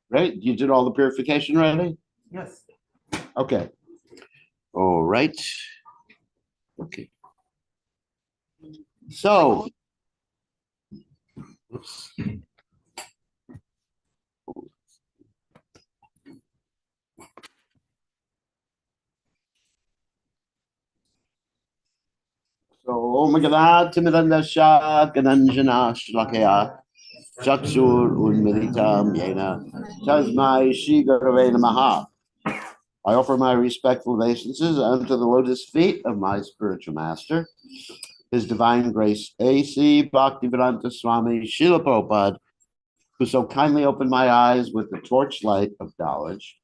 Right? You did all the purification already? Yes. Okay. All right. Okay. So, oops. So, Om Gadad Timidandasha Gananjana Shlakaya Chakshur Unmilitam Yena Tasmai Shri Gurave Namaha. I offer my respectful obeisances unto the lotus feet of my spiritual master, His Divine Grace A.C. Bhaktivedanta Swami Srila Prabhupada, who so kindly opened my eyes with the torchlight of knowledge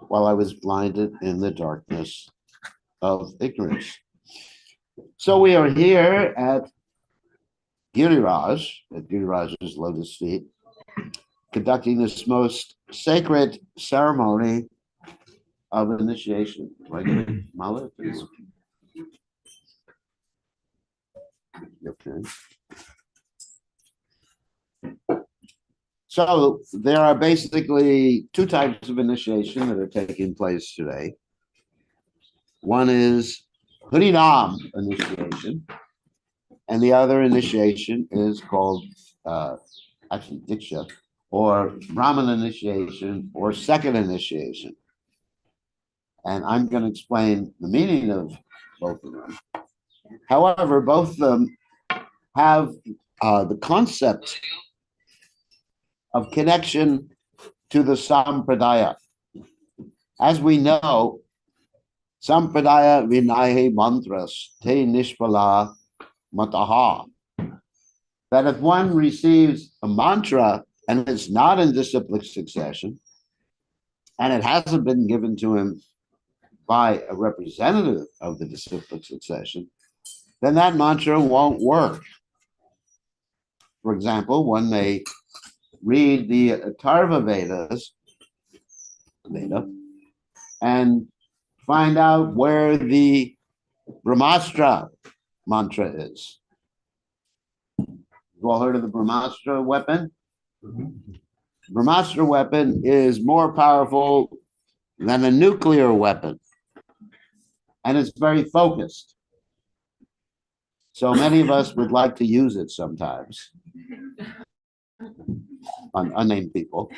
while I was blinded in the darkness of ignorance. So we are here at Giriraj's lotus feet, conducting this most sacred ceremony of initiation. Right, Mala? Okay. So there are basically two types of initiation that are taking place today. One is Harinam initiation, and the other initiation is called actually Diksha, or Brahman initiation, or second initiation. And I'm going to explain the meaning of both of them. However, both of them have the concept of connection to the Sampradaya. As we know, Sampradaya Vinahe Mantras Te Nishpala Mataha. That if one receives a mantra and it's not in disciplic succession, and it hasn't been given to him by a representative of the disciplic succession, then that mantra won't work. For example, one may read the Atharva Vedas and find out where the Brahmastra mantra is. You all heard of the Brahmastra weapon? Brahmastra weapon is more powerful than a nuclear weapon, and it's very focused. So many of us would like to use it sometimes on unnamed people.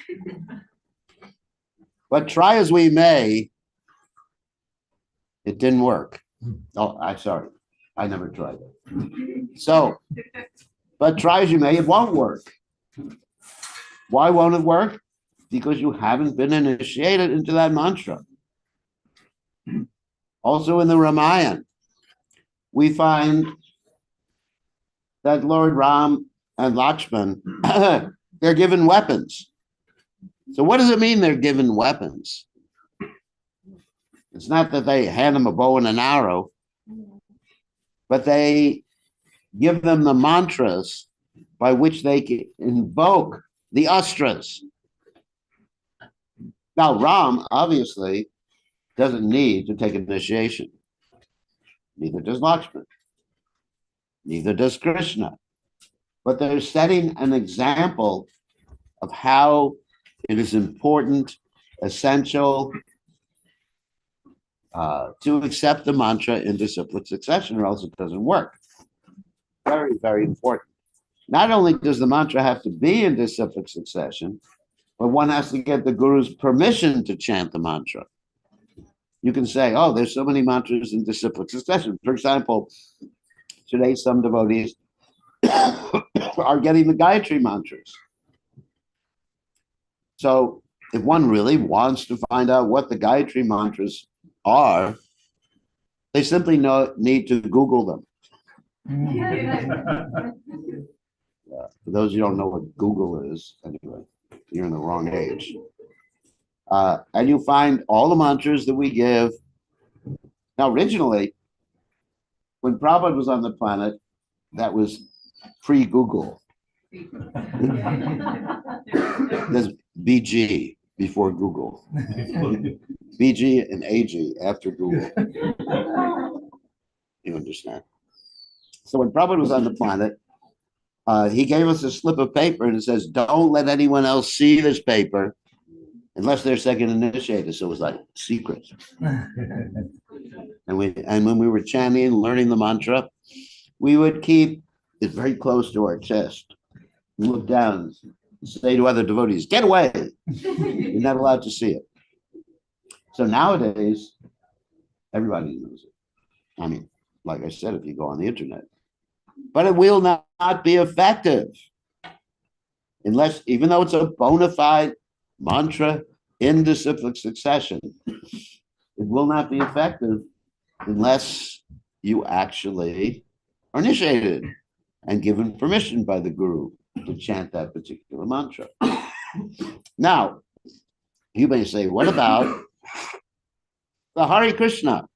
But try as we may, it didn't work. Oh, I'm sorry. I never tried it. So, but try as you may, it won't work. Why won't it work? Because you haven't been initiated into that mantra. Also in the Ramayana, we find that Lord Ram and Lakshman, they're given weapons. So what does it mean they're given weapons? It's not that they hand them a bow and an arrow, but they give them the mantras by which they can invoke the astras. Now, Ram obviously doesn't need to take initiation. Neither does Lakshman. Neither does Krishna. But they're setting an example of how it is important, essential, to accept the mantra in disciplic succession, or else it doesn't work. Very, very important. Not only does the mantra have to be in disciplic succession, but one has to get the guru's permission to chant the mantra. You can say, oh, there's so many mantras in disciplic succession. For example, today some devotees are getting the Gayatri mantras. So if one really wants to find out what the Gayatri mantras are, they simply need to Google them. For those who don't know what Google is, anyway, you're in the wrong age. And you find all the mantras that we give. Now, originally, when Prabhupada was on the planet, that was pre-Google. BG before Google. BG and AG after Google. You understand? So when Prabhupada was on the planet, he gave us a slip of paper and it says, don't let anyone else see this paper unless they're second initiated. So it was like secret. And when we were chanting and learning the mantra, we would keep it very close to our chest, look down, and say to other devotees, get away. You're not allowed to see it. So nowadays, everybody knows it. I mean, like I said, if you go on the internet, but it will not be effective unless, even though it's a bona fide mantra in disciplic succession, it will not be effective unless you actually are initiated and given permission by the guru to chant that particular mantra. Now, you may say, what about the Hare Krishna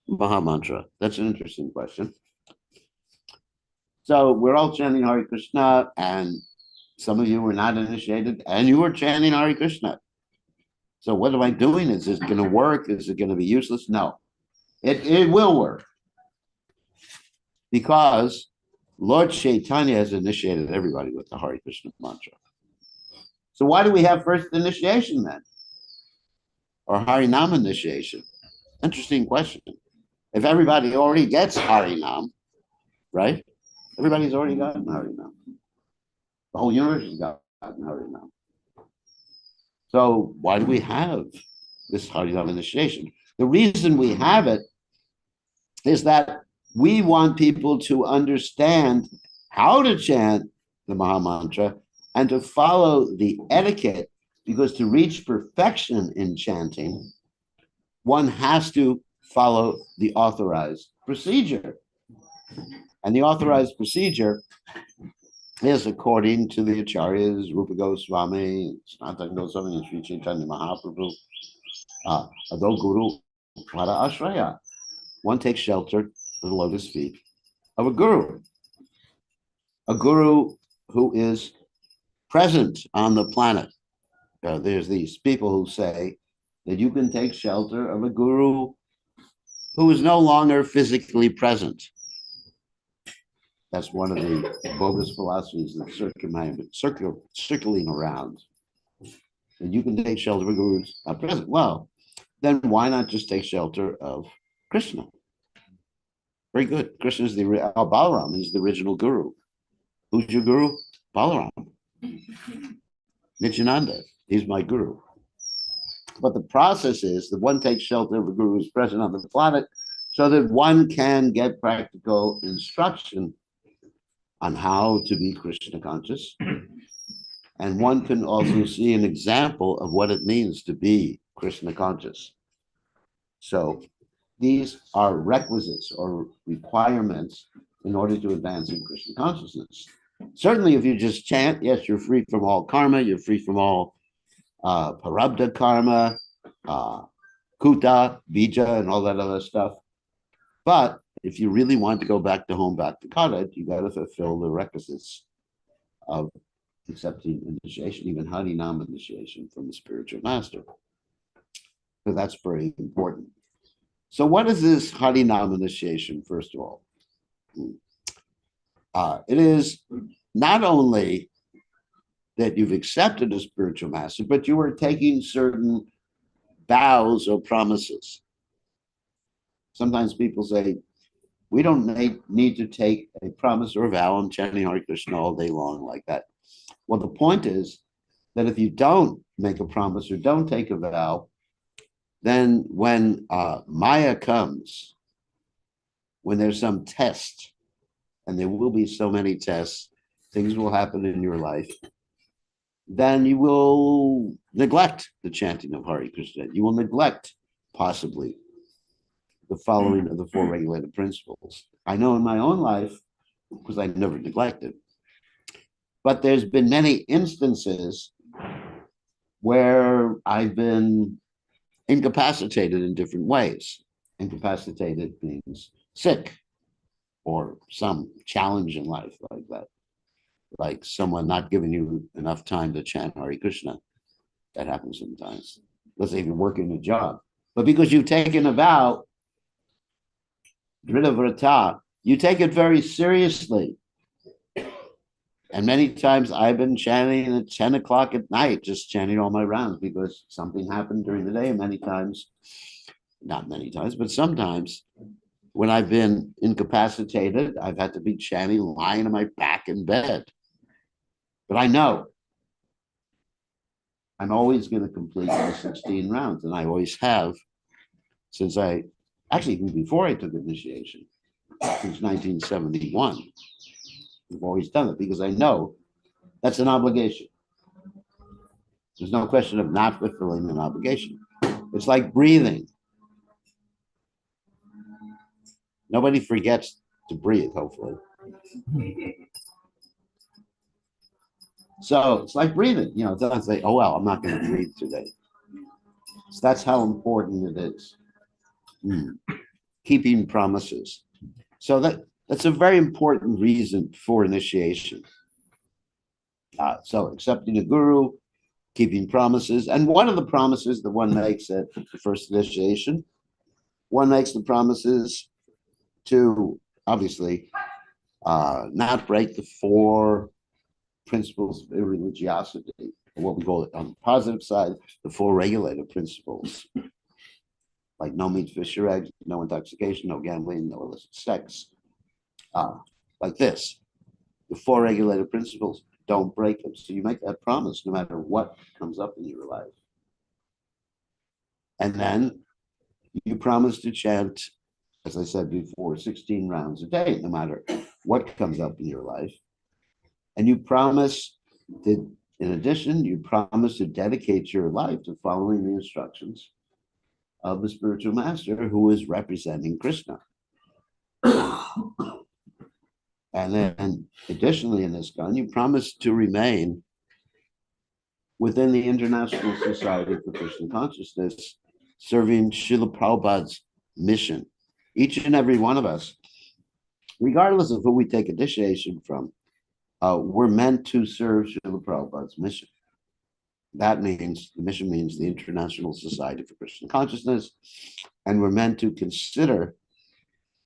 Maha Mantra? That's an interesting question. So we're all chanting Hare Krishna, and some of you were not initiated, and you were chanting Hare Krishna. So what am I doing? Is this going to work? Is it going to be useless? No, it will work. Because Lord Chaitanya has initiated everybody with the Hare Krishna mantra. So why do we have first initiation then? Or Harinam initiation? Interesting question. If everybody already gets Harinam, right? Everybody's already gotten Harinam. The whole universe has gotten Harinam. So why do we have this Harinam initiation? The reason we have it is that we want people to understand how to chant the Maha Mantra and to follow the etiquette, because to reach perfection in chanting, one has to follow the authorized procedure. And the authorized procedure is according to the Acharyas, Rupa Goswami, Sanatana Goswami, and Sri Chaitanya Mahaprabhu, Ado Guru Para Ashraya. One takes shelter of the lotus feet of a guru who is present on the planet. There's these people who say that you can take shelter of a guru who is no longer physically present. That's one of the bogus philosophies that's circling around. And you can take shelter of a guru who's not present. Well, then why not just take shelter of Krishna? Very good. Krishna is Balaram is the original guru. Who's your guru? Balaram. Nityananda. He's my guru. But the process is that one takes shelter of a guru who's present on the planet so that one can get practical instruction on how to be Krishna conscious. And one can also see an example of what it means to be Krishna conscious. So these are requisites or requirements in order to advance in Krishna consciousness. Certainly, if you just chant, yes, you're free from all karma, you're free from all parabdha karma, kuta, bija, and all that other stuff. But if you really want to go back to home, back to cottage, you got to fulfill the requisites of accepting initiation, even Harinam initiation from the spiritual master. So that's very important. So what is this Harinam initiation, first of all? It is not only that you've accepted a spiritual master, but you are taking certain vows or promises. Sometimes people say, we don't need to take a promise or a vow and chanting Hare Krishna all day long like that. Well, the point is that if you don't make a promise or don't take a vow, then when Maya comes, when there's some test, and there will be so many tests, things will happen in your life, then you will neglect the chanting of Hare Krishna. You will neglect, possibly, the following of the four regulated principles. I know in my own life, because I never neglected, but there's been many instances where I've been incapacitated in different ways. Incapacitated means sick or some challenge in life like that, like someone not giving you enough time to chant Hare Krishna. That happens sometimes. Let's say you're working a job. But because you've taken a vow, Drita Vrata, you take it very seriously. And many times I've been chanting at 10 o'clock at night, just chanting all my rounds because something happened during the day. And many times, not many times, but sometimes when I've been incapacitated, I've had to be chanting lying on my back in bed. But I know I'm always going to complete the 16 rounds. And I always have since actually, even before I took initiation, since 1971. I've always done it because I know that's an obligation. There's no question of not fulfilling an obligation. It's like breathing. Nobody forgets to breathe, hopefully. So it's like breathing. Don't say, oh, well, I'm not going to breathe today. So that's how important it is. Keeping promises. So that's a very important reason for initiation. So accepting a guru, keeping promises. And one of the promises that one makes at the first initiation, one makes the promises to obviously not break the 4 principles of irreligiosity, what we call it on the positive side, the 4 regulative principles, like no meat, fish, or eggs, no intoxication, no gambling, no illicit sex. Like this, the 4 regulative principles, don't break them. So you make that promise no matter what comes up in your life. And then you promise to chant, as I said before, 16 rounds a day, no matter what comes up in your life. And you promise to, in addition, you promise to dedicate your life to following the instructions of the spiritual master who is representing Krishna. And then additionally in this gun, you promise to remain within the International Society for Krishna Consciousness, serving Srila Prabhupada's mission. Each and every one of us, regardless of who we take initiation from, we're meant to serve Srila Prabhupada's mission. That means, the mission means the International Society for Krishna Consciousness, and we're meant to consider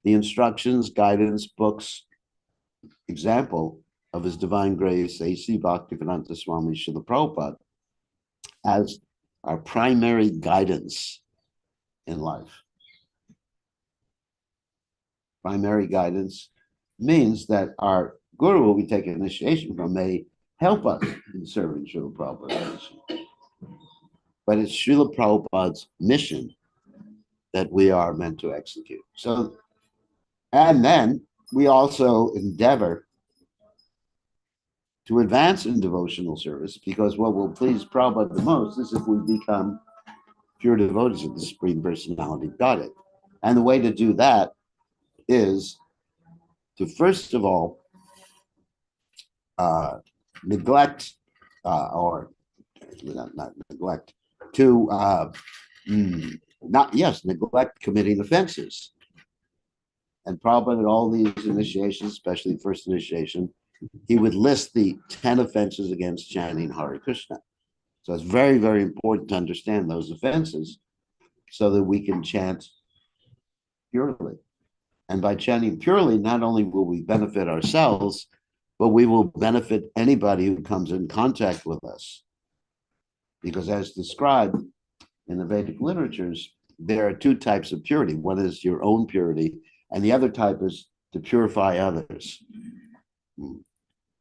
the instructions, guidance, books, example of His Divine Grace, A.C. Bhaktivedanta Swami Srila Prabhupada, as our primary guidance in life. Primary guidance means that our guru, who we take initiation from, may help us in serving Srila Prabhupada's mission. But it's Srila Prabhupada's mission that we are meant to execute. So, and then we also endeavor to advance in devotional service, because what will please Prabhupada the most is if we become pure devotees of the Supreme Personality of Godhead. And the way to do that is to, first of all, neglect, or not neglect, to neglect committing offenses. And Prabhupada at all these initiations, especially first initiation, he would list the 10 offenses against chanting Hare Krishna. So it's very, very important to understand those offenses so that we can chant purely. And by chanting purely, not only will we benefit ourselves, but we will benefit anybody who comes in contact with us. Because as described in the Vedic literatures, there are 2 types of purity. One is your own purity, and the other type is to purify others.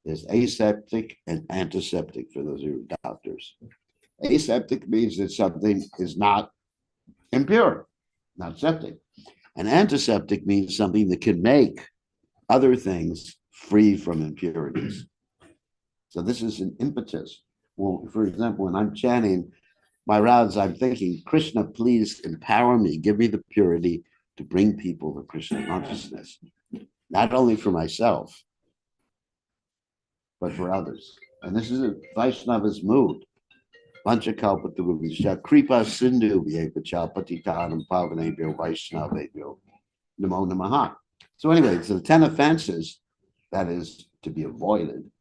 There's aseptic and antiseptic, for those who are doctors. Aseptic means that something is not impure, not septic. And antiseptic means something that can make other things free from impurities. So this is an impetus. Well, for example, when I'm chanting my rounds, I'm thinking, Krishna, please empower me, give me the purity to bring people to Krishna consciousness, not only for myself, but for others. And this is a Vaishnava's mood. Panchakalpatarubhisya kripa sindhu vyepachapatitanam pavanebhyo Vaishnavebhyo namo namaha. So anyway, so the 10 offenses that is to be avoided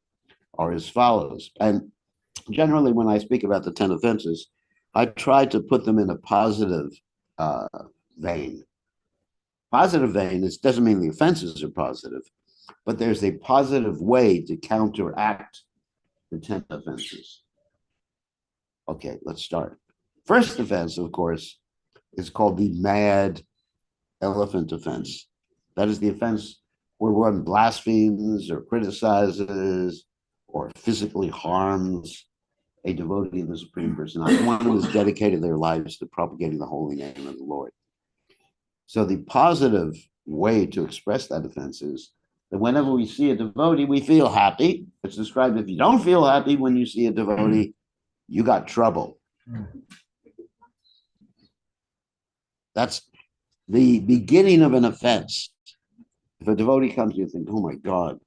are as follows. And generally, when I speak about the 10 offenses, I try to put them in a positive uh, vein. Positive vein doesn't mean the offenses are positive, but there's a positive way to counteract the 10 offenses. Okay, let's start. First offense, of course, is called the mad elephant offense. That is the offense where one blasphemes or criticizes or physically harms a devotee of the Supreme Personality, one who has dedicated their lives to propagating the holy name of the Lord. So the positive way to express that offense is that whenever we see a devotee, we feel happy. It's described, if you don't feel happy when you see a devotee, you got trouble. That's the beginning of an offense. If a devotee comes, you think, oh my God,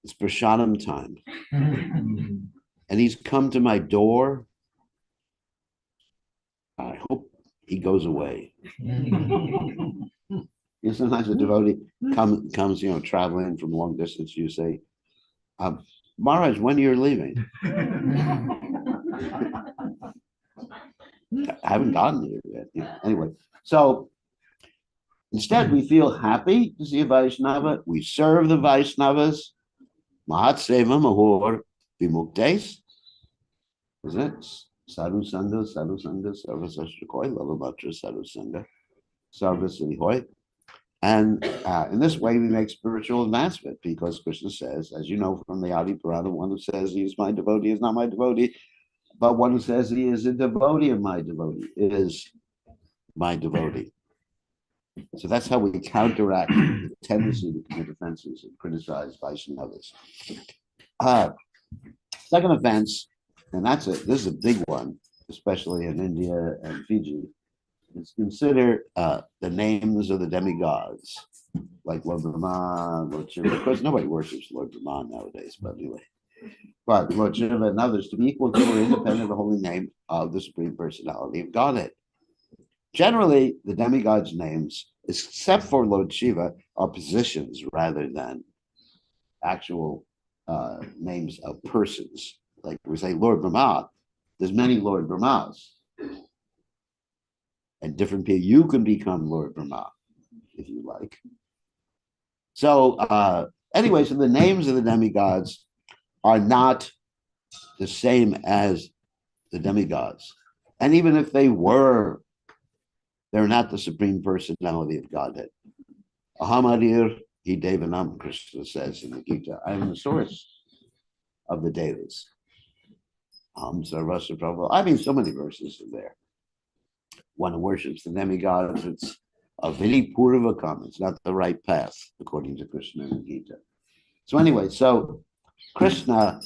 it's prasadam time. And he's come to my door. I hope he goes away. Sometimes a devotee comes, traveling from long distance. You say, Maharaj, when are you leaving? I haven't gotten here yet. Anyway, so instead we feel happy to see a Vaishnava. We serve the Vaishnavas. Mahat Seva Mahor Vimuktes. Isn't it? Sadhu Sangha, Sarva Sashtakoi, Lavabhatra Sadhu Sangha, Sarva Siddhoi. And in this way, we make spiritual advancement because Krishna says, as you know from the Adi Purana, one who says he is my devotee is not my devotee, but one who says he is a devotee of my devotee is my devotee. So that's how we counteract the tendency to commit offenses and criticize Vaishnavas. Second offense, and that's it. This is a big one, especially in India and Fiji. It's consider the names of the demigods, like Lord Brahma, Lord Shiva. Of course, nobody worships Lord Brahma nowadays, but anyway. But Lord Shiva and others to be equal to or independent of the holy name of the Supreme Personality of Godhead. Generally, the demigods' names, except for Lord Shiva, are positions rather than actual names of persons. Like we say Lord Brahma, there's many Lord Brahmas. And different people, you can become Lord Brahma if you like. So anyway, so the names of the demigods are not the same as the demigods. And even if they were, they're not the Supreme Personality of Godhead. Ahamadir hi Devanam, Krishna says in the Gita. I am the source of the Devas. Sarvasya Prabhu. I mean, so many verses are there. One who worships the demigods, it's a Vini Purvakam. It's not the right path, according to Krishna and Gita. So anyway, so Krishna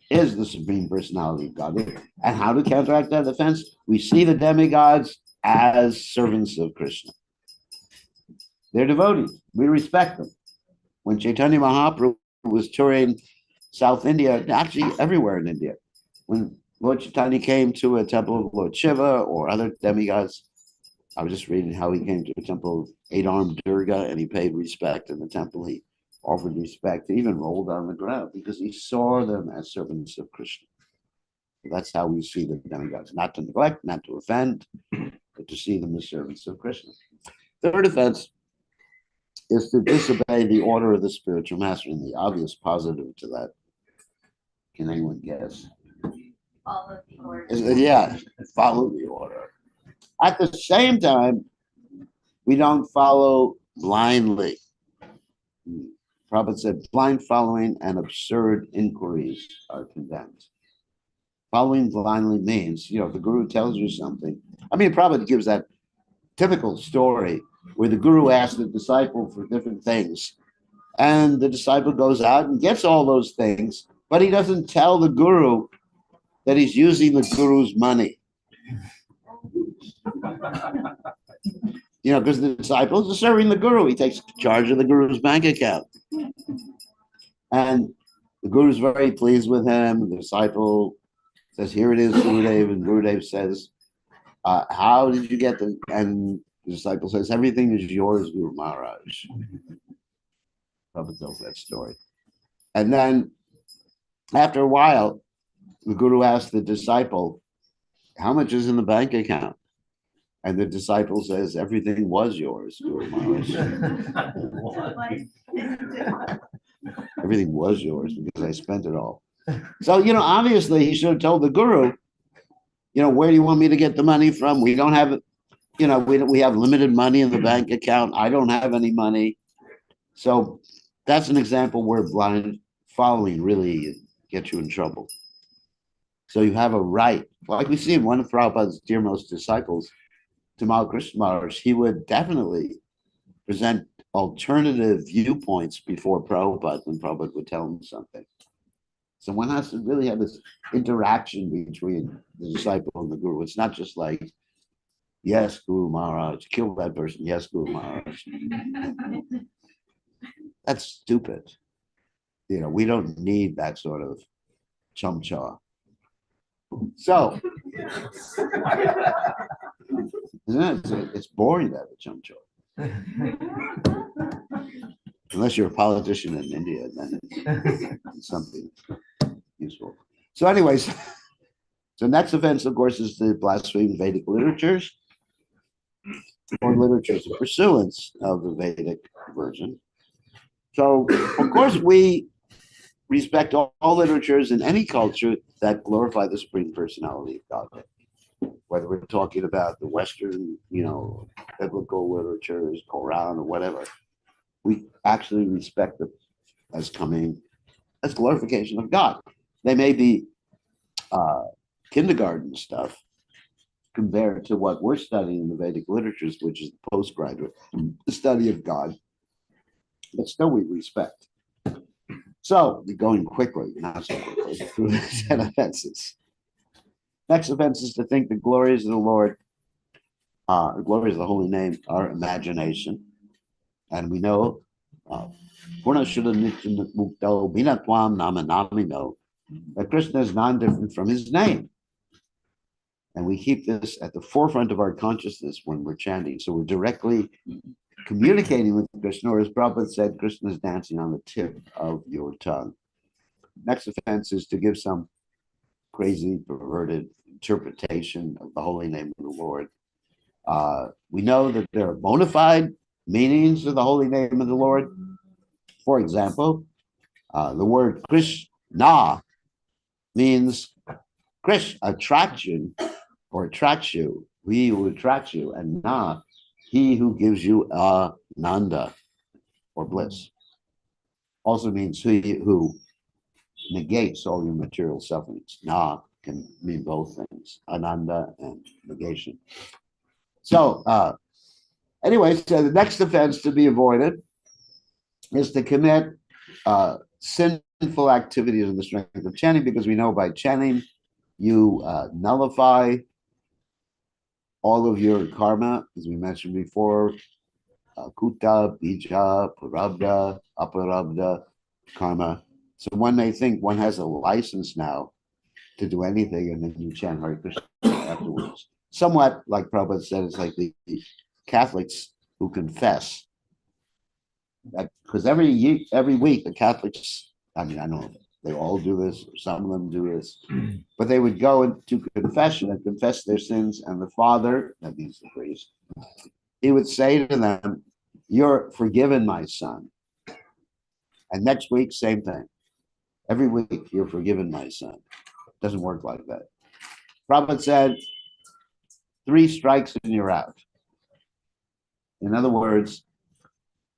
is the Supreme Personality of God. And how to counteract that offense? We see the demigods as servants of Krishna. They're devotees. We respect them. When Chaitanya Mahaprabhu was touring South India, actually everywhere in India, when Lord Chaitanya came to a temple of Lord Shiva or other demigods, I was just reading how he came to a temple of eight-armed Durga and he paid respect in the temple. He offered respect. He even rolled on the ground because he saw them as servants of Krishna. That's how we see the demigods, not to neglect, not to offend, but to see them as servants of Krishna. Third offense is to disobey the order of the spiritual master, and the obvious positive to that. Can anyone guess? Follow the order. Yeah, follow the order. At the same time, we don't follow blindly. Prabhupada said, blind following and absurd inquiries are condemned. Following blindly means, the guru tells you something. I mean, Prabhupada gives that typical story where the guru asks the disciple for different things. And the disciple goes out and gets all those things, but he doesn't tell the guru that he's using the guru's money. Because the disciples are serving the guru. He takes charge of the guru's bank account. And the guru's very pleased with him. The disciple says, here it is, Gurudev. And Gurudev says, how did you get the... And the disciple says, everything is yours, Guru Maharaj. Prabhupada tells that story. And then after a while, the guru asked the disciple, how much is in the bank account? And the disciple says, everything was yours, Guru Maharaj. Everything was yours because I spent it all. So, obviously he should have told the guru, where do you want me to get the money from? We don't have, we have limited money in the bank account. I don't have any money. So that's an example where blind following really gets you in trouble. So you have a right, like we see in one of Prabhupada's dearmost disciples, Tamal Krishna Maharaj, he would definitely present alternative viewpoints before Prabhupada when Prabhupada would tell him something. So one has to really have this interaction between the disciple and the guru. It's not just like, yes, Guru Maharaj, kill that person. Yes, Guru Maharaj. That's stupid. We don't need that sort of chumcha. So, isn't it? It's boring to have a chumcha. Unless you're a politician in India, then it's something useful. So anyways, so next offense, of course, is the blaspheme Vedic literatures or literatures of pursuance of the Vedic version. So, of course, we respect all literatures in any culture that glorify the Supreme Personality of God. Whether we're talking about the Western, biblical literatures, Quran, or whatever, we actually respect them as coming as glorification of God. They may be kindergarten stuff compared to what we're studying in the Vedic literatures, which is the postgraduate study of God, but still we respect. So, going quickly, not so quickly, through the 10 offenses. Next offense is to think the glories of the Lord, the glories of the holy name, are imagination. And we know, that Krishna is non-different from his name. And we keep this at the forefront of our consciousness when we're chanting. So we're directly communicating with Krishna, or as Prabhupada said, Krishna is dancing on the tip of your tongue. Next offense is to give some crazy, perverted interpretation of the holy name of the Lord. We know that there are bona fide meanings of the holy name of the Lord. For example, the word Krishna means Krish, attraction, or attracts you. He who attracts you, and Na, he who gives you ananda, or bliss. Also means he who negates all your material sufferings. Na can mean both things, ananda and negation. So, anyway, so the next offense to be avoided is to commit sinful activities in the strength of chanting, because we know by chanting you nullify all of your karma, as we mentioned before, kuta, bija, prarabdha, aparabdha, karma. So one may think one has a license now to do anything, and then you chant Hare Krishna afterwards. Somewhat like Prabhupada said, it's like the Catholics who confess. Because every week the Catholics, I don't know, they all do this, or some of them do this, but they would go into confession and confess their sins, and the father, that means the priest, he would say to them, "You're forgiven, my son." And next week, same thing. Every week, "You're forgiven, my son." It doesn't work like that. Prabhupada said, 3 strikes and you're out. In other words,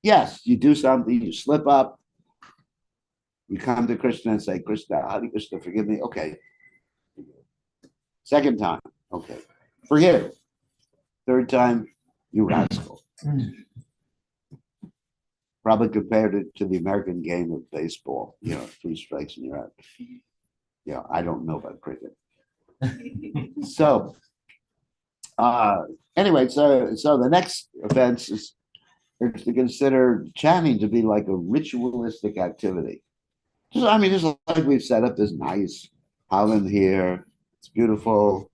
yes, you do something, you slip up, you come to Krishna and say, "Krishna, Hare Krishna, forgive me." Okay. Second time, okay. Forgive. Third time, you rascal. Probably compared it to the American game of baseball, 3 strikes and you're out. Yeah, I don't know about cricket. So, anyway, so the next offense is to consider chanting to be like a ritualistic activity. Just like we've set up this nice island here. It's beautiful.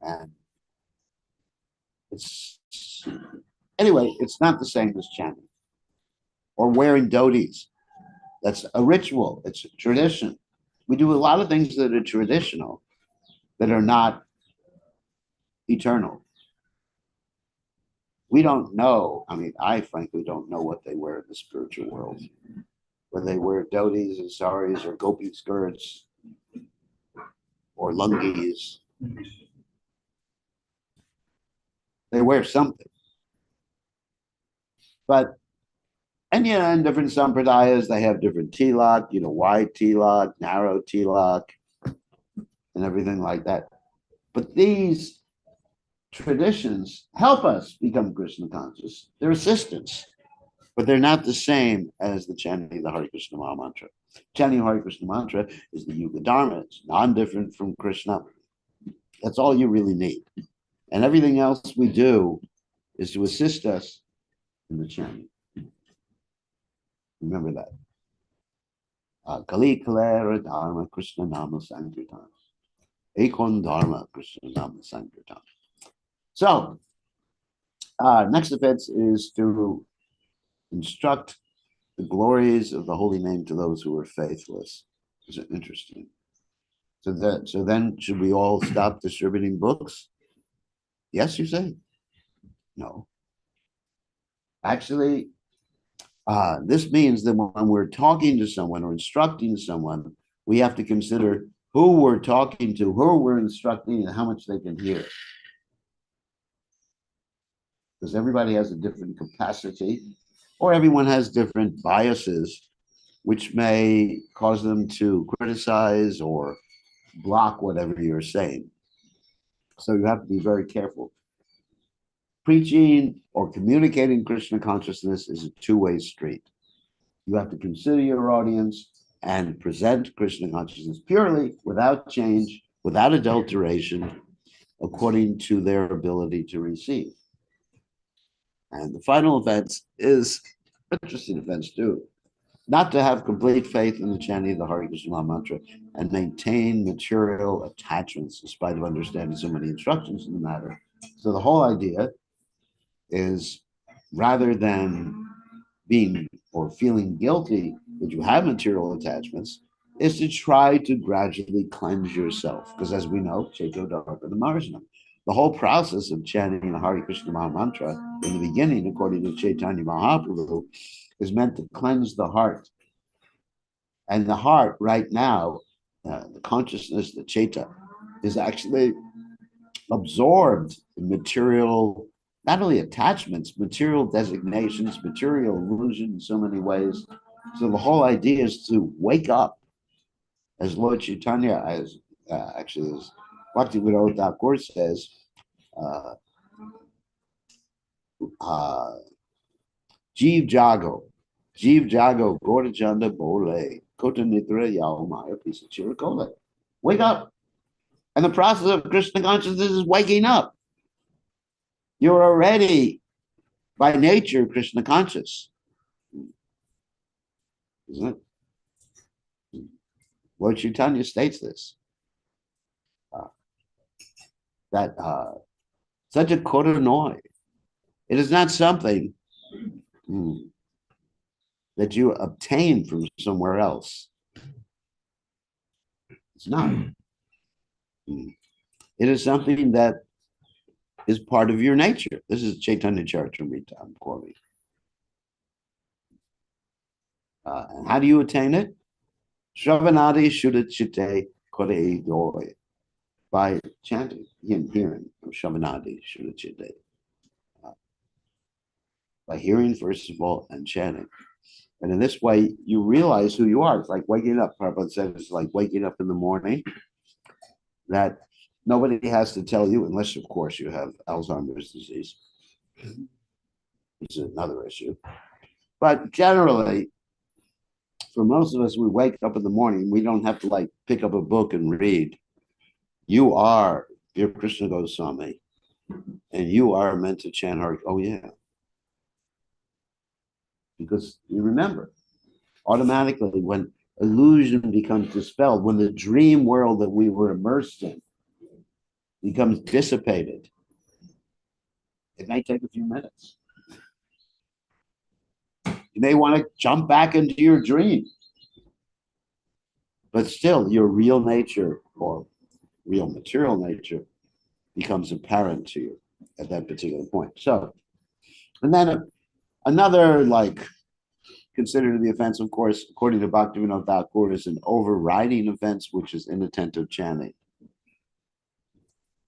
And it's not the same as chanting. Or wearing dhotis. That's a ritual. It's a tradition. We do a lot of things that are traditional, that are not eternal. We don't know. I mean, I frankly don't know what they wear in the spiritual world. When they wear dhotis and saris or gopi skirts or lungis, they wear something. But and in different sampradayas, they have different tilak, wide tilak, narrow tilak, and everything like that. But these traditions help us become Krishna conscious. They're assistants, but they're not the same as the chanting of the Hare Krishna Maha Mantra. Chanting Hare Krishna Mantra is the Yuga Dharma. It's non-different from Krishna. That's all you really need. And everything else we do is to assist us in the chanting. Remember that. Kali Kalera Dharma Krishna Nama Sankirtan. Ekon Dharma Krishna Nama Sankirtan. So, next offense is to instruct the glories of the holy name to those who are faithless. Is it interesting? So then should we all stop distributing books? Yes, you say? No. Actually, this means that when we're talking to someone or instructing someone, we have to consider who we're talking to, who we're instructing, and how much they can hear. Because everybody has a different capacity, or everyone has different biases, which may cause them to criticize or block whatever you're saying. So you have to be very careful. Preaching or communicating Krishna consciousness is a two-way street. You have to consider your audience and present Krishna consciousness purely, without change, without adulteration, according to their ability to receive. And the final offense is interesting offense too. Not to have complete faith in the chanting of the Hare Krishna mantra and maintain material attachments in spite of understanding so many instructions in the matter. So the whole idea is, rather than being or feeling guilty that you have material attachments, is to try to gradually cleanse yourself. Because as we know, Cheto Dharma Marjanam, the whole process of chanting the Hare Krishna Maha Mantra in the beginning, according to Chaitanya Mahaprabhu, is meant to cleanse the heart. And the heart right now, the consciousness, the Chaita, is actually absorbed in material, not only attachments, material designations, material illusion in so many ways. So the whole idea is to wake up, as Lord Chaitanya, as Bhaktivinoda Thakur says, Jeev Jago, Gora Janda Bole, Kota Nitra Yao Maya Pisa Chirikole. Wake up. And the process of Krishna consciousness is waking up. You're already, by nature, Krishna conscious. Isn't it? Lord Chaitanya states this. That such a kodanoi. It is not something that you obtain from somewhere else. It's not. It is something that is part of your nature. This is Chaitanya Charitamrita, I'm quoting. And how do you attain it? Shravanadi Shudachite Kore Doi. By chanting, hearing Shravanadi Shudachite. By hearing, first of all, and chanting. And in this way, you realize who you are. It's like waking up. Prabhupada said it's like waking up in the morning, that nobody has to tell you, unless, of course, you have Alzheimer's disease. It's another issue. But generally, for most of us, we wake up in the morning. We don't have to like pick up a book and read. You are Bir Krishna Goswami, and you are meant to chant Hare. Oh, yeah. Because you remember, automatically, when illusion becomes dispelled, when the dream world that we were immersed in becomes dissipated, it may take a few minutes. You may want to jump back into your dream. but still your real nature or real material nature becomes apparent to you at that particular point. So, and then another like considered the offense, of course, according to Bhaktivinoda Thakur, is an overriding offense, which is inattentive chanting.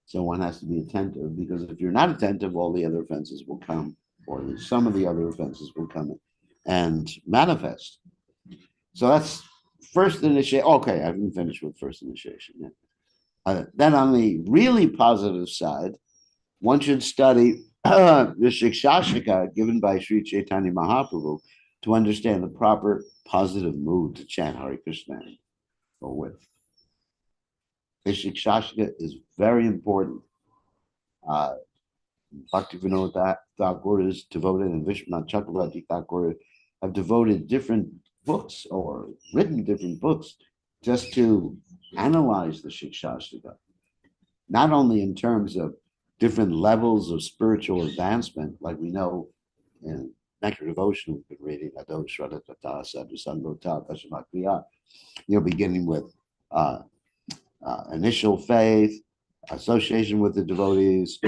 So one has to be attentive, because if you're not attentive, all the other offenses will come, or at least some of the other offenses will come and manifest. So that's first initiation. Okay, I haven't finished with first initiation yet. Then on the really positive side, one should study the Shikshashika given by Sri Chaitanya Mahaprabhu to understand the proper positive mood to chant Hare Krishna or with. The Shikshashika is very important. Bhaktivinoda Thakur is devoted, and Vishwanath Chakravarti Thakur have devoted different books or written different books just to analyze the Shikshashika, not only in terms of different levels of spiritual advancement, like we know in Nectar Devotion, we've been reading Ado Shraddha Sadhu Sangota Kashamakriya, beginning with initial faith, association with the devotees,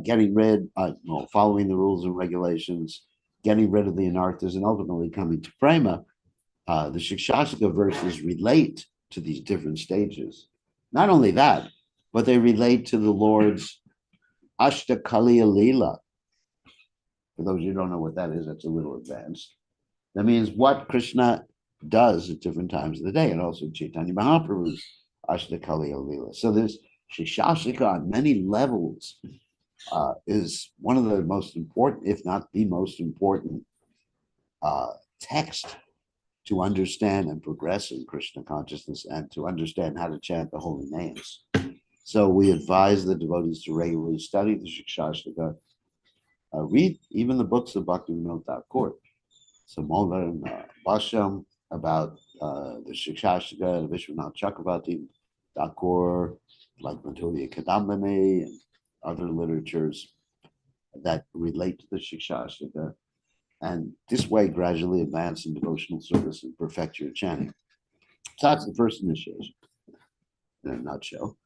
getting rid, following the rules and regulations, getting rid of the anarthas, and ultimately coming to prema. The Shikshashika verses relate to these different stages. Not only that, but they relate to the Lord's Ashtakaliya Leela. For those who don't know what that is, that's a little advanced. That means what Krishna does at different times of the day, and also Chaitanya Mahaprabhu's Ashtakaliya Leela. So there's Shikshashika on many levels is one of the most important, if not the most important, text to understand and progress in Krishna consciousness, and to understand how to chant the holy names. So we advise the devotees to regularly study the Shikshashika, read even the books of Bhaktivinoda Thakur. So modern Bhashyam about the Shikshashika, Vishwanath Chakravarti Thakur, like Madhurya Kadambini, and other literatures that relate to the Shikshashika, and this way gradually advance in devotional service and perfect your chanting. So that's the first initiation in a nutshell.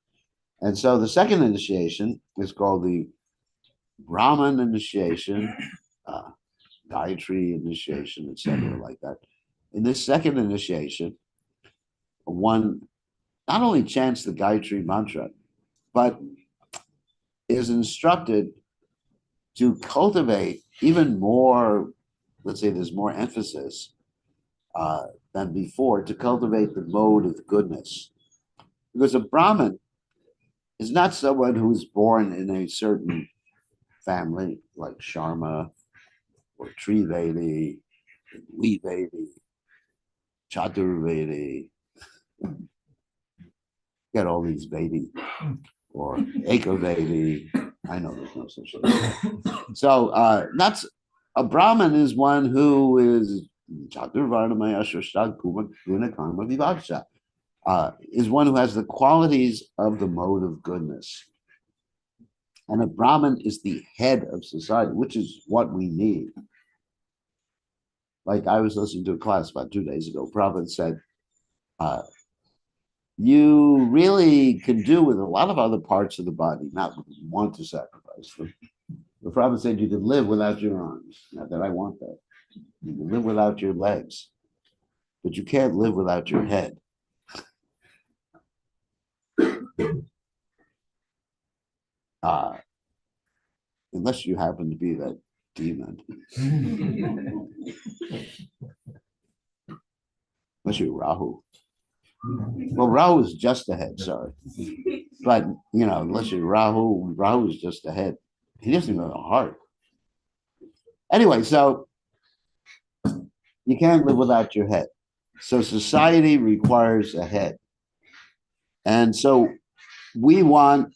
And so the second initiation is called the Brahman initiation, Gayatri initiation, etc., like that. In this second initiation, one not only chants the Gayatri mantra, but is instructed to cultivate even more, let's say there's more emphasis than before, to cultivate the mode of goodness. Because a Brahmin is not someone who is born in a certain family, like Sharma or Trivedi, Vivedi, Chaturvedi, get all these Vedi, or Ekavedi. I know there's no such thing. So that's a Brahmin is one who is Chaturvarnamaya Shashtag Guna Karma Vivaksha, is one who has the qualities of the mode of goodness. And a Brahmin is the head of society, which is what we need. Like I was listening to a class about 2 days ago, Prabhupada said, you really can do with a lot of other parts of the body, not want to sacrifice them. The Prabhupada said you could live without your arms. Not that I want that. You can live without your legs, but you can't live without your head. Unless you happen to be that demon. Unless you're Rahu. Well, Rahu is just the head, sorry. But, unless you're Rahu, Rahu is just the head. He doesn't even have a heart. Anyway, so you can't live without your head. So society requires a head. And so we want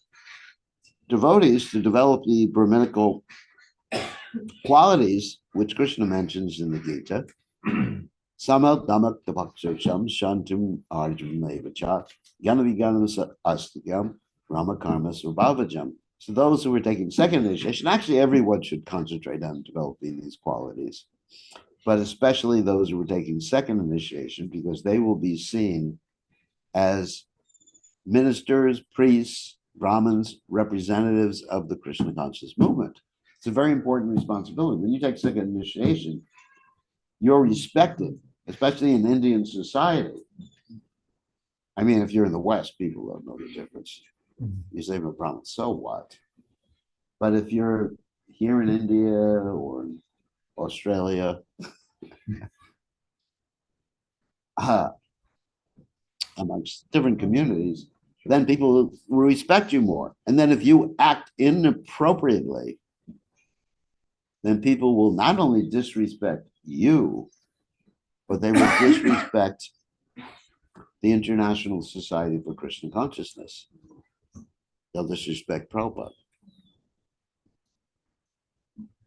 devotees to develop the Brahminical qualities, which Krishna mentions in the Gita. Samal damak tapaksham shantum arjunaevacha gyanaviganam astigam ramakarma svabhavajam. So those who are taking second initiation, actually everyone should concentrate on developing these qualities. but especially those who are taking second initiation, because they will be seen as ministers, priests, Brahmins, representatives of the Krishna conscious movement. It's a very important responsibility. When you take second initiation, you're respected, especially in Indian society. I mean, if you're in the West, people don't know the difference. You say, "Well, Brahmin, so what?" But if you're here in India or in Australia, amongst different communities, then people will respect you more. And then if you act inappropriately, then people will not only disrespect you, but they will disrespect the International Society for Krishna Consciousness. They'll disrespect Prabhupada.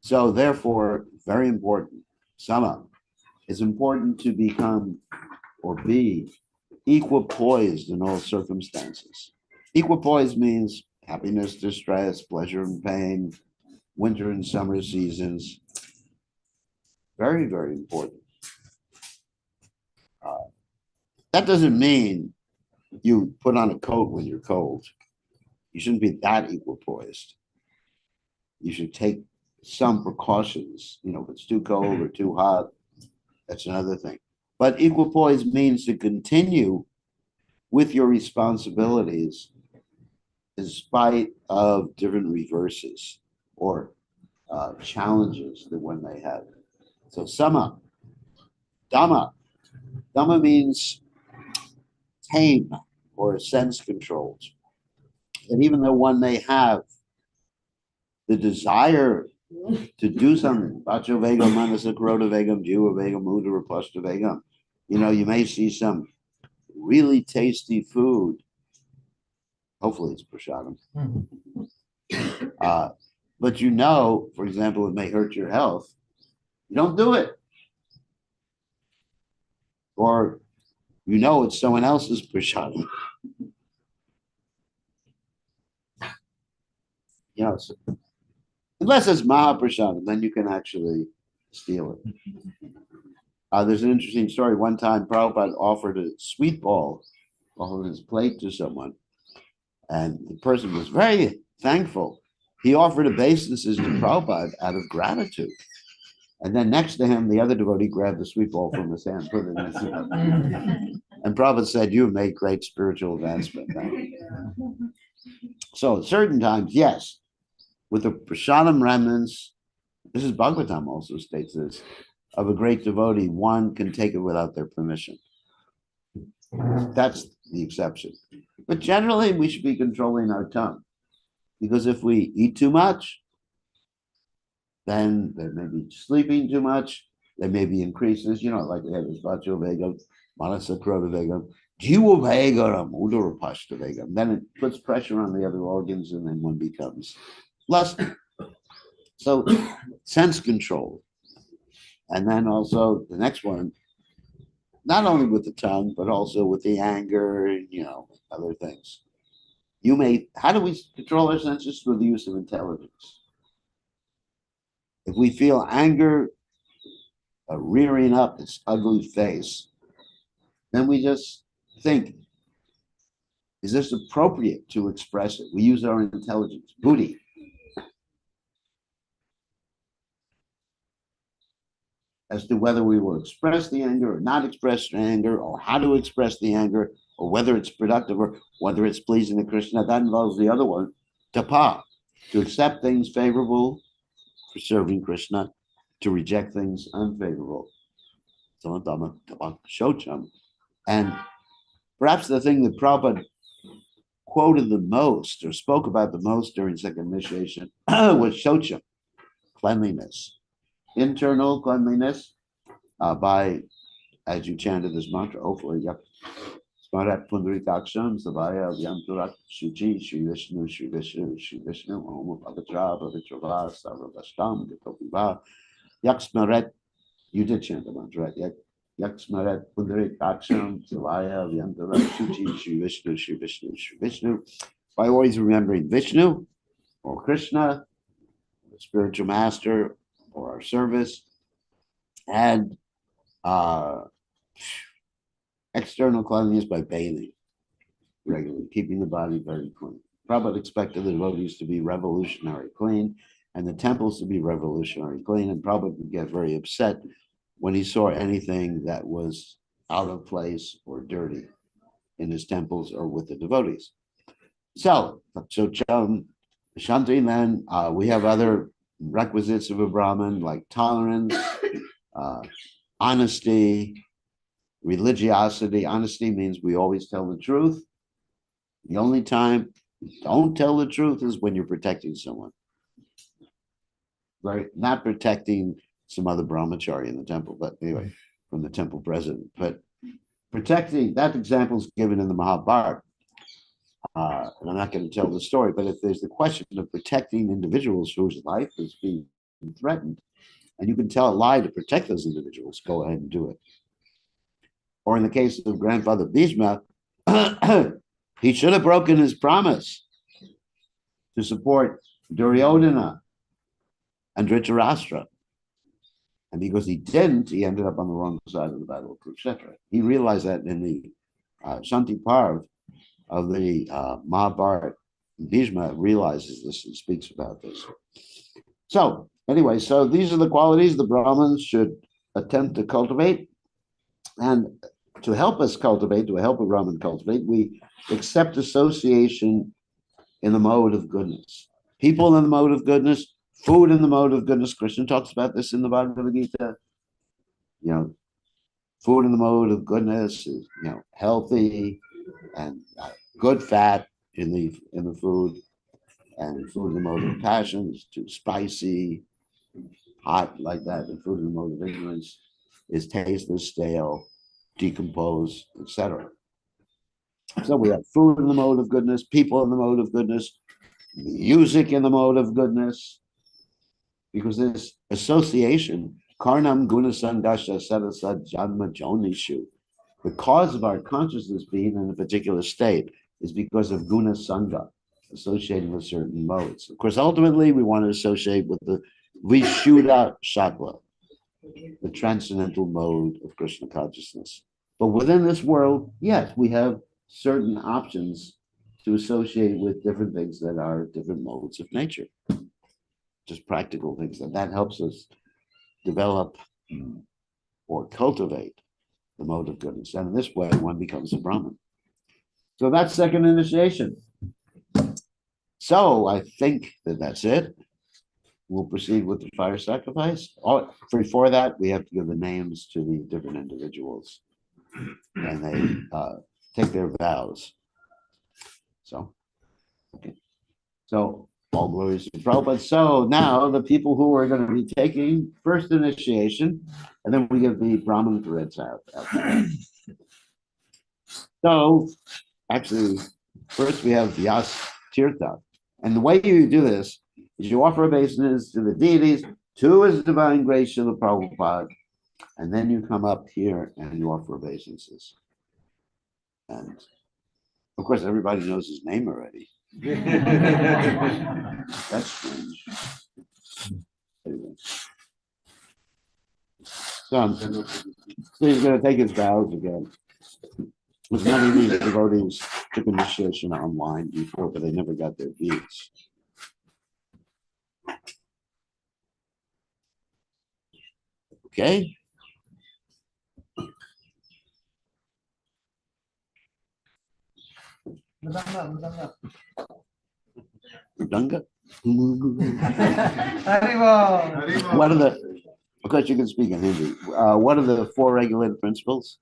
So therefore, very important, Sama, it's important to become or be equipoised in all circumstances. Equipoised means happiness, distress, pleasure and pain, winter and summer seasons. Very, very important. That doesn't mean you put on a coat when you're cold. You shouldn't be that equipoised. You should take some precautions. You know, if it's too cold or too hot, that's another thing. But equipoise means to continue with your responsibilities in spite of different reverses or challenges that one may have. So sama, dhamma. Dhamma means tame or sense controlled. And even though one may have the desire to do something, Vacho Vegam, Manasa Karota Vegam, Jiva Vegam, Mudra Pashta Vegam, you know, you may see some really tasty food. Hopefully it's prasadam. But you know, for example, it may hurt your health. You don't do it. Or you know it's someone else's prasadam. You know, so, unless it's Mahaprasadam, then you can actually steal it. There's an interesting story. One time, Prabhupada offered a sweet ball off of his plate to someone, and the person was very thankful. He offered obeisances to Prabhupada out of gratitude. And then next to him, the other devotee grabbed the sweet ball from his hand, put it in his mouth. And Prabhupada said, "You have made great spiritual advancement." So at certain times, yes, with the prasadam remnants, this is Bhagavatam also states this, of a great devotee, one can take it without their permission. That's the exception. But generally, we should be controlling our tongue. Because if we eat too much, then there may be sleeping too much, there may be increases, you know, like we have this Vacho Vegam, Manasa Karota Vegam, Jiva Vegam, Udara Pashta Vegam. Then it puts pressure on the other organs and then one becomes lusty. So sense control. And then also the next one, not only with the tongue, but also with the anger and, you know, other things. How do we control our senses? Through the use of intelligence. If we feel anger rearing up its ugly face, then we just think, is this appropriate to express it? We use our intelligence, buddhi. As to whether we will express the anger or not express the anger, or how to express the anger, or whether it's productive or whether it's pleasing to Krishna. That involves the other one, tapa, to accept things favorable for serving Krishna, to reject things unfavorable. And perhaps the thing that Prabhupada quoted the most or spoke about the most during second initiation was shocham, cleanliness. Internal cleanliness by, as you chanted this mantra, hopefully, yep. Smarat Pundarikaksham, Savaya, Vyanturak, Shuchi, Shri Vishnu, Shri Vishnu, Shri Vishnu, Om Pavitra, Pavitrava, Sarvastam, Gatopiva, Yak Smarat, you did chant the mantra, right? Yak Smarat Pundarikaksham, Savaya, Vyanturak, Shuchi, Shri Vishnu, Shri Vishnu, Shri Vishnu. By always remembering Vishnu or Krishna, the spiritual master, or our service, And external cleanliness by bathing regularly, keeping the body very clean. Prabhupada expected the devotees to be revolutionary clean and the temples to be revolutionary clean. And Prabhupada would get very upset when he saw anything that was out of place or dirty in his temples or with the devotees. So Shanti, then we have other requisites of a Brahmin like tolerance, honesty, religiosity. Honesty means we always tell the truth. The only time you don't tell the truth is when you're protecting someone, right? Not protecting some other brahmachari in the temple, but anyway, from the temple president. But protecting, that example is given in the Mahabharata. And I'm not going to tell the story, but if there's the question of protecting individuals whose life is being threatened, and you can tell a lie to protect those individuals, go ahead and do it. Or in the case of grandfather Bhishma, he should have broken his promise to support Duryodhana and Dhritarashtra. And because he didn't, he ended up on the wrong side of the battle of Kurukshetra. He realized that in the Shanti Parv of the Mahabharata. Bhishma realizes this and speaks about this. So anyway, so these are the qualities the Brahmins should attempt to cultivate. And to help us cultivate, to help a Brahmin cultivate, we accept association in the mode of goodness. People in the mode of goodness, food in the mode of goodness. Krishna talks about this in the Bhagavad Gita. You know, food in the mode of goodness is, you know, healthy and good fat in the food, and food in the mode of passion is too spicy, hot like that. And food in the mode of ignorance is tasteless, stale, decomposed, etc. So we have food in the mode of goodness, people in the mode of goodness, music in the mode of goodness, because this association, karnam guna sangasha sadasad janma jonishu, the cause of our consciousness being in a particular state is because of guna sangha, associating with certain modes. Of course, ultimately, we want to associate with the Vishuddha Sattva, the transcendental mode of Krishna consciousness. But within this world, yes, we have certain options to associate with different things that are different modes of nature, just practical things. And that helps us develop or cultivate the mode of goodness. And in this way, one becomes a Brahmin. So that's second initiation. So I think that that's it. We'll proceed with the fire sacrifice. Before that, we have to give the names to the different individuals, and they take their vows. So, okay. So all glories to Prabhupada. So now the people who are going to be taking first initiation, and then we give the Brahmin threads out. So actually, first we have Vyas Tirtha. And the way you do this is you offer obeisances to the deities, to His Divine Grace Srila Prabhupada, and then you come up here and you offer obeisances. And of course, everybody knows his name already. That's strange. Anyway. So he's going to take his vows again. As many of these devotees took initiation online before, but they never got their beads. Okay. Mridanga? What are the, of course you can speak in Hindi. What are the four regulated principles?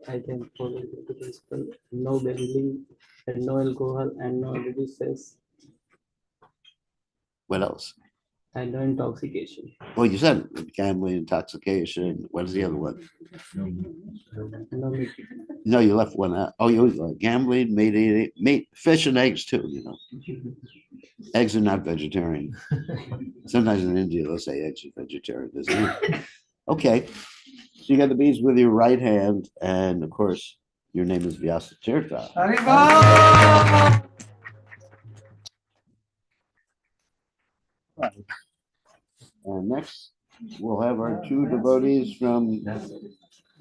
I can follow the principle: no gambling, and no alcohol, and no diseases, What else? and no intoxication. Well, you said it, gambling, intoxication. What is the other one? No meat. No, you left one out. Oh, you gambling, meat eating, meat, fish, and eggs too. You know, eggs are not vegetarian. Sometimes in India they'll say eggs are vegetarian. Okay, so you got the beads with your right hand, and of course your name is Vyasa Tirtha. And next, we'll have our two devotees from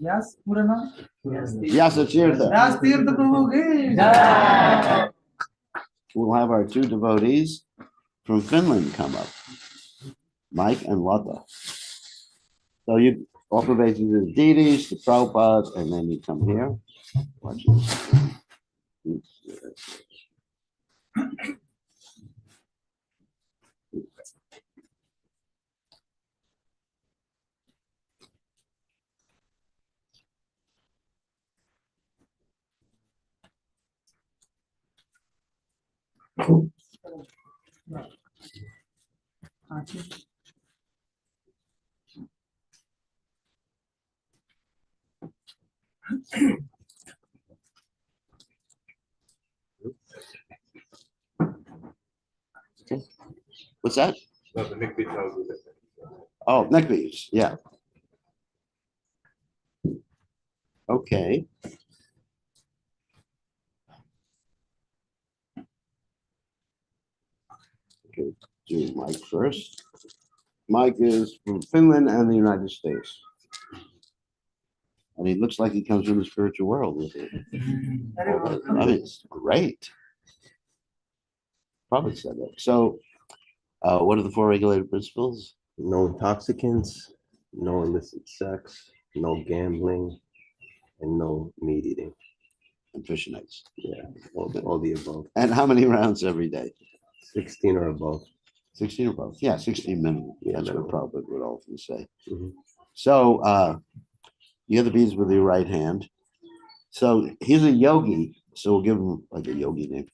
Yes, Purana. Vyasa Tirtha. Yes, Tirtha Prabhu ki. We'll have our two devotees from Finland come up, Mike and Lotta. So you offer basically to the deities, to Prabhupada, and then you come here. Watch this. Okay. What's that? No, the neck beat tells you that. Oh, neck beads, yeah. Okay. Okay, do Mike first. Mike is from Finland and the United States. And he looks like he comes from the spiritual world with it. I mean, it's great. Probably said that. So, what are the four regulated principles? No intoxicants, no illicit sex, no gambling, and no meat eating. And fish and eggs. Yeah, all the above. And how many rounds every day? 16 or above. 16 or both? Yeah, 16 minimum. Yeah, That's what minimum. Prabhupada would often say. Mhm. So, you have the beads with your right hand. So he's a yogi. So we'll give him like a yogi name.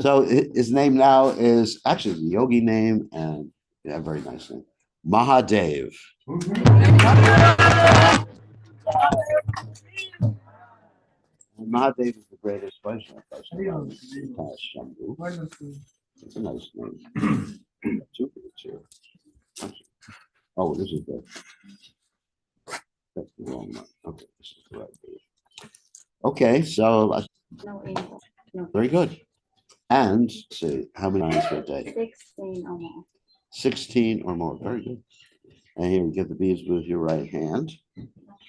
So his name now is actually a yogi name and yeah, very nice name. Mahadev. And Mahadev is the greatest Vaishnava. Shambhu. It's a nice name. We got two beads here. Oh, this is the. That's the wrong one. Okay, this is the right bead. Okay, so No English. No. very good. And let's see, how many rounds per day? 16 or more. 16 or more. Very good. And here you get the beads with your right hand.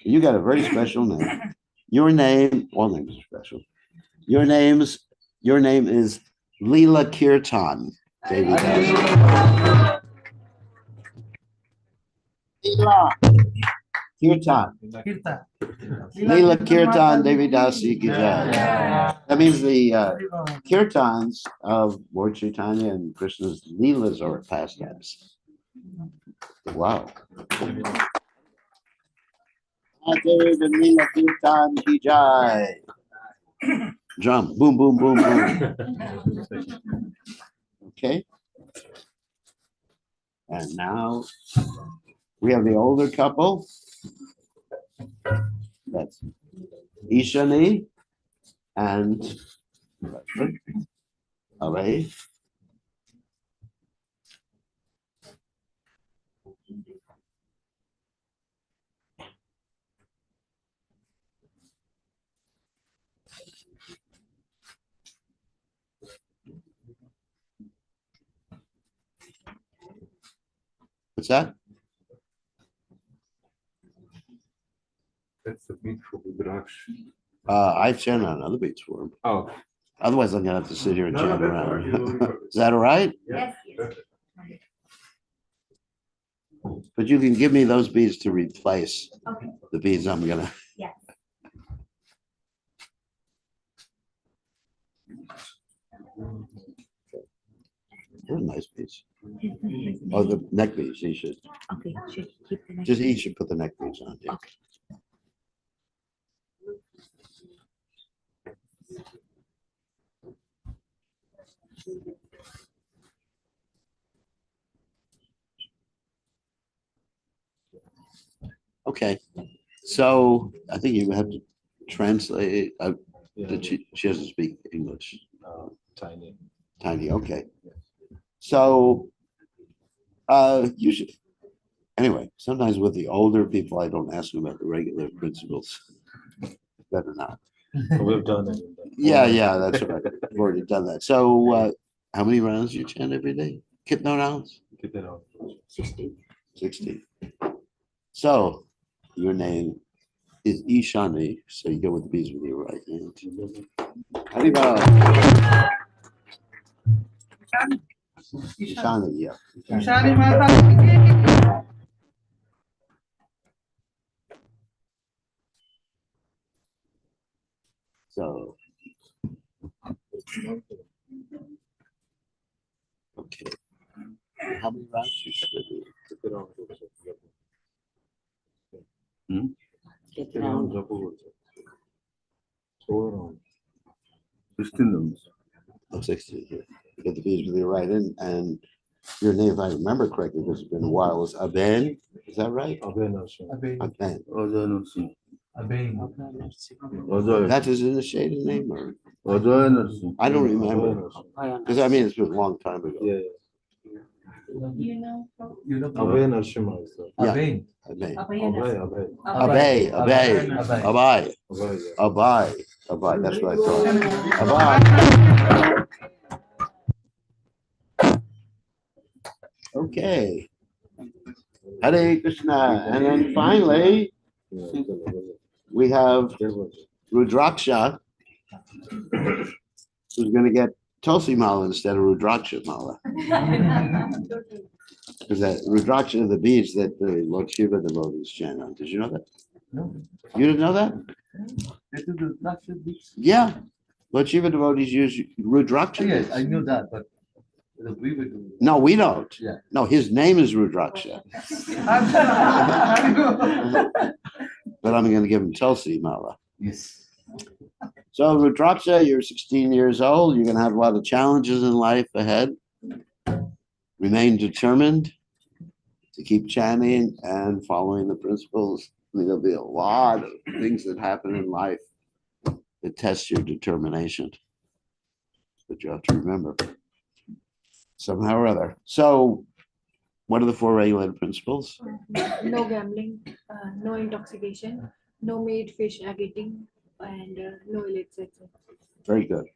You got a very special name. Your name, all names are special. Your name is Leela Kirtan. David. Leela Kirtan. Kirtan. Leela Kirtan Devidasi ki jai. That means the kirtans of Lord Chaitanya and Krishna's Leelas are pastimes. Wow. Mahadev and Leela Kirtan ki jai. Drum, boom, boom, boom, boom. Okay. And now we have the older couple. That's Ishani and Aray. What's that? That's the beat for Rudraksh. I chant on other beats for him. Oh. Otherwise, I'm gonna have to sit here and No, no, chant that's around. all right. Is that all right? Yes, yes. But you can give me those beads to replace Okay. the beads I'm gonna. Yes. They're nice beads. Oh, the neck beads, he should. Okay, should keep the next. Just he should put the neck beads on. Yeah. Okay. Okay. So I think you have to translate. She doesn't speak English. Tiny. Tiny. Okay. So you should. Anyway, sometimes with the older people, I don't ask them about the regular principles. Better not. We've done it. Yeah, that's right. We've already done that. So how many rounds you chant every day? Kitno rounds? 16. 16. So your name is Ishani, so you go with the bees with your right hand. Haribo. Ishani, yeah. Ishani Mata ki So. Okay. How many rounds you should do? So 16 rooms. Oh, 16 here. You get the bees with your right hand, and your name, if I remember correctly, because it's been a while, is Aben. Is that right? awareness. Abhay. Aben. Ojoy Nursing. Abhay. Ojoy. That's his initiated name, or Ojoy Nursing. I don't remember. Because I mean, it's been a long time ago. Yeah, You know, You know. Abhay Narasimha is the Yeah. Abhay. Aben. Abhay. Abay, Abay, Abhay. Abay, Abhay, yeah. Abay, Abay. That's what I thought. Abay. Okay. Hare Krishna. And then finally, Yeah. we have There was Rudraksha, who's going to get Tulsi Mala instead of Rudraksha Mala. Because that Rudraksha are the beads that the Lord Shiva devotees chant on. Did you know that? No. You didn't know that? This is the last week. Yeah. Lord Shiva devotees use Rudraksha. Yes, I beads. knew that, but we will do. No, we don't. Yeah. No, his name is Rudraksha. But I'm going to give him Tulsi Mala. Yes. So Rudraksha, you're 16 years old. You're going to have a lot of challenges in life ahead. Remain determined to keep chanting and following the principles. I mean, there'll be a lot of things that happen in life that test your determination. But you have to remember somehow or other. So what are the four regulated principles? no gambling, no intoxication, no meat, fish, egg eating, and no illicit sex. Very good.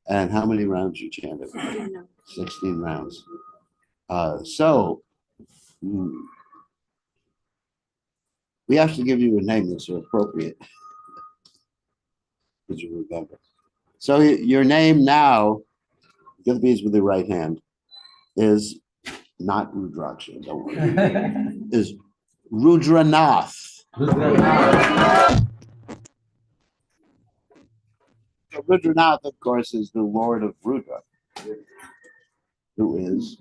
And how many rounds you chanted? 16 now. 16 rounds. So we have to give you a name that's appropriate. Did you remember? So your name now, get the beads with the right hand, is not Rudraksha, don't worry, is Rudranath. So Rudranath, of course, is the Lord of Rudra, who is,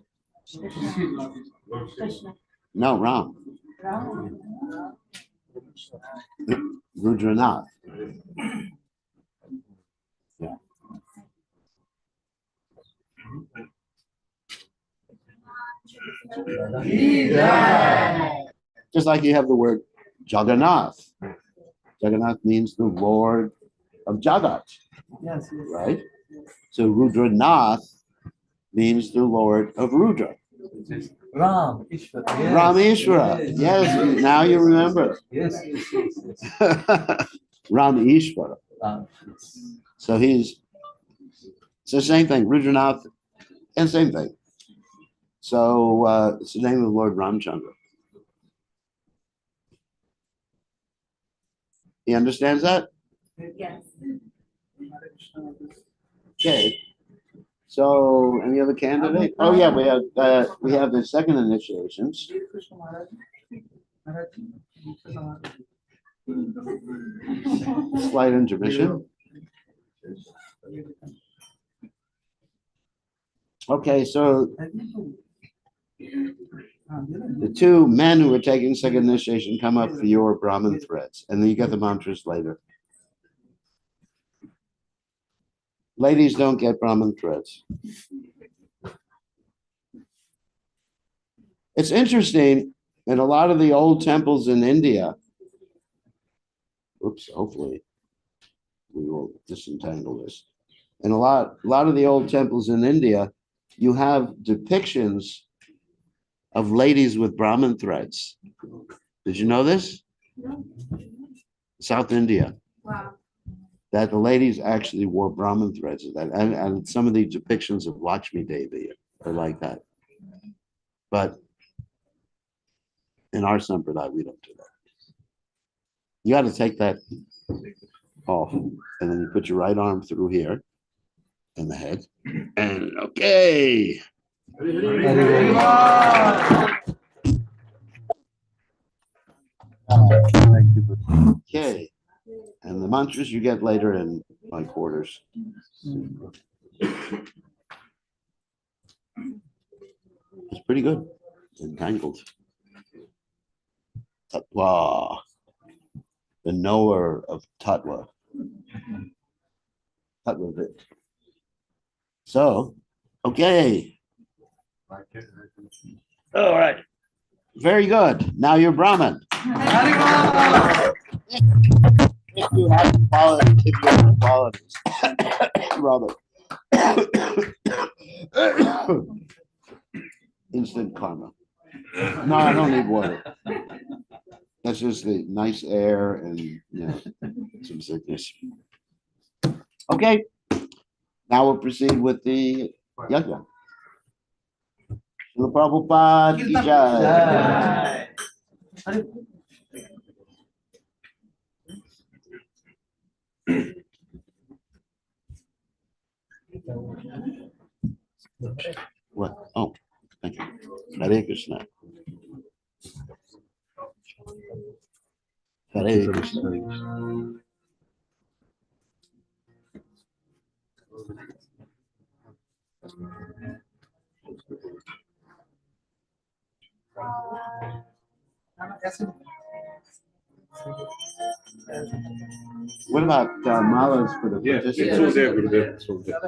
Krishna. no, Ram, Rudranath. Yeah. Just like you have the word Jagannath. Jagannath means the Lord of Jagat, Yes, yes. right? So Rudranath means the Lord of Rudra. Ram, Ishwar. Yes. Rameshwara. Yes, now you remember. Yes, yes, yes, yes. Rameshwara. Yes. So it's the same thing, Rudranath, and same thing. So it's the name of Lord Ramchandra. He understands that? Yes. Okay. So any other candidate? Oh yeah, we have the second initiations. Bir Krishna Maharaj. Maharaj. Slight intermission. Okay, so the two men who are taking second initiation come up for your Brahmin threads, and then you get the mantras later. Ladies don't get Brahmin threads. It's interesting, in a lot of the old temples in India, oops, hopefully we will disentangle this. In a lot of the old temples in India, you have depictions of ladies with Brahmin threads. Did you know this? No. South India, Wow. that the ladies actually wore Brahmin threads, and some of the depictions of Lakshmi Devi are like that. But In our Sampradaya, we don't do that. You got to take that off, and then you put your right arm through here in the head, and okay. Okay, and the mantras you get later in my quarters. It's pretty good. Entangled. Tattva. The knower of Tattva. Tattva bit. So, okay. All right. Very good. Now you're Brahmin. If you have the qualities, rather. Instant karma. No, I don't need water. That's just the nice air and, you know, some sickness. Okay. Now we'll proceed with the yajna. Srila Prabhupada ki jai. What? Oh, thank you. Hare Krishna. Hare Krishna. What about malas for the Yeah, it's all participants? there, Gurudev. It's all there.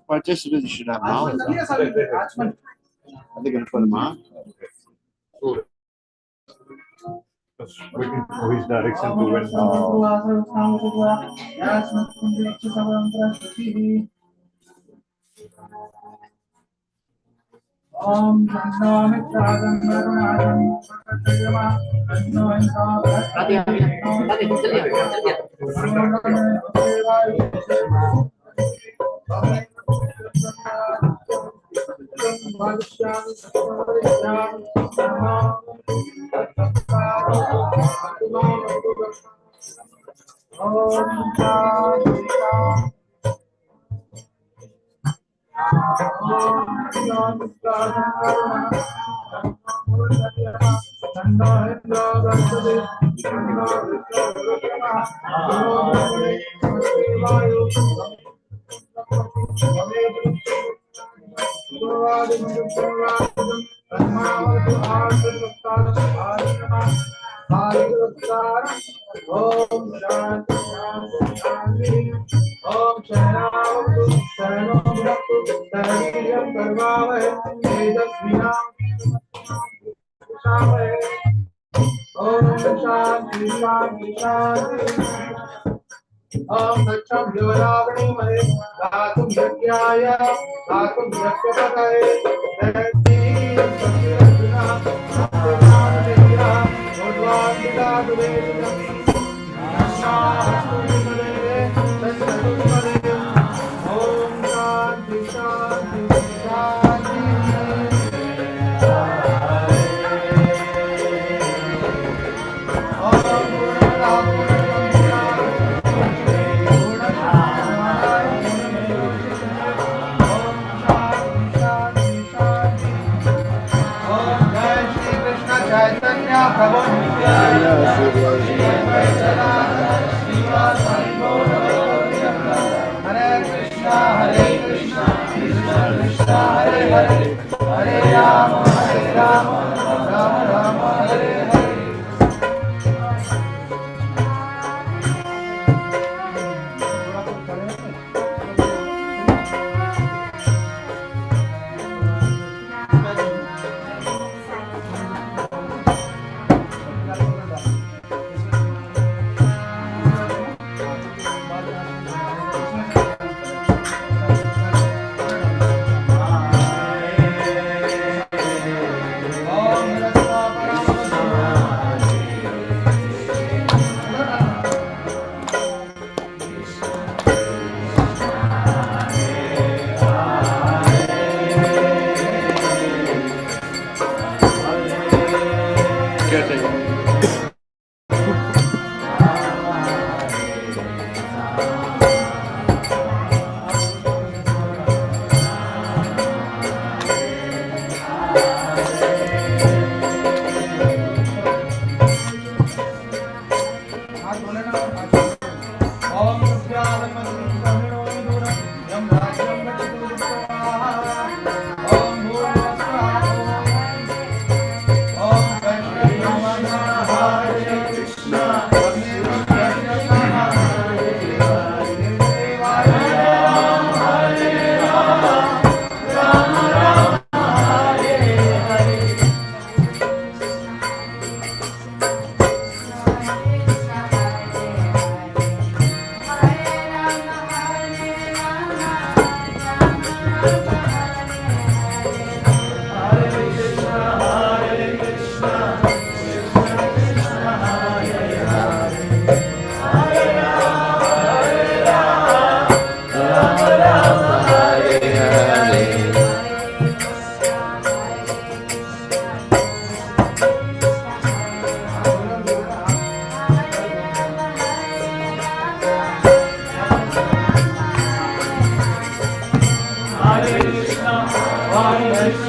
Participants should have malas on. Are they going to put them on? Just waiting for his direction to when. Hare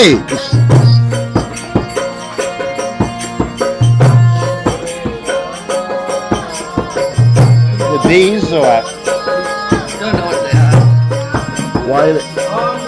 The bees or what? Don't know what they are. Why?